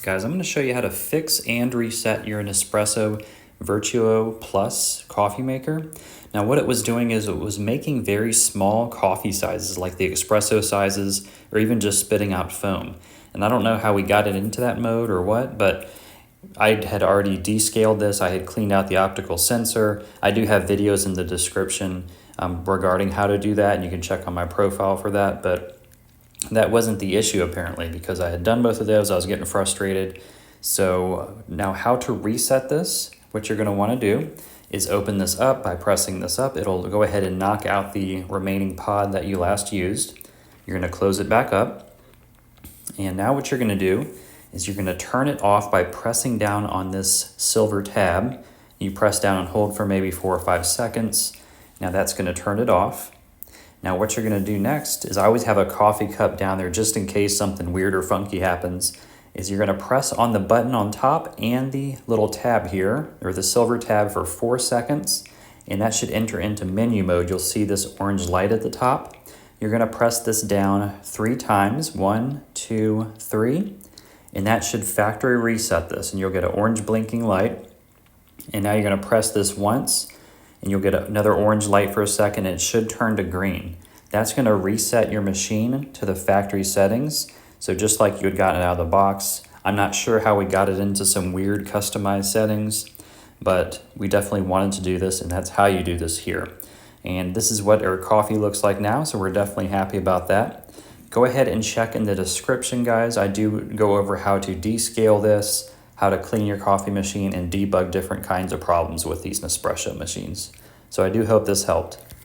Guys, I'm going to show you how to fix and reset your Nespresso Vertuo Plus coffee maker. Now what it was doing is it was making very small coffee sizes like the espresso sizes or even just spitting out foam. And I don't know how we got it into that mode or what, but I had already descaled this. I had cleaned out the optical sensor. I do have videos in the description regarding how to do that, and you can check on my profile for that, but that wasn't the issue apparently because I had done both of those. I was getting frustrated. So now how to reset this, what you're going to want to do is open this up by pressing this up. It'll go ahead and knock out the remaining pod that you last used. You're going to close it back up. And now what you're going to do is you're going to turn it off by pressing down on this silver tab. You press down and hold for maybe 4 or 5 seconds. Now that's going to turn it off. Now what you're going to do next is I always have a coffee cup down there just in case something weird or funky happens, is you're going to press on the button on top and the little tab here, or the silver tab, for 4 seconds, and that should enter into menu mode. You'll see this orange light at the top. You're going to press this down 3 times, 1, 2, 3, and that should factory reset this, and you'll get an orange blinking light. And now you're going to press this once, and you'll get another orange light for a second, and it should turn to green. That's going to reset your machine to the factory settings. So just like you had gotten it out of the box. I'm not sure how we got it into some weird customized settings, but we definitely wanted to do this, and that's how you do this here. And this is what our coffee looks like now, so we're definitely happy about that. Go ahead and check in the description, guys. I do go over how to descale this, how to clean your coffee machine, and debug different kinds of problems with these Nespresso machines. So I do hope this helped.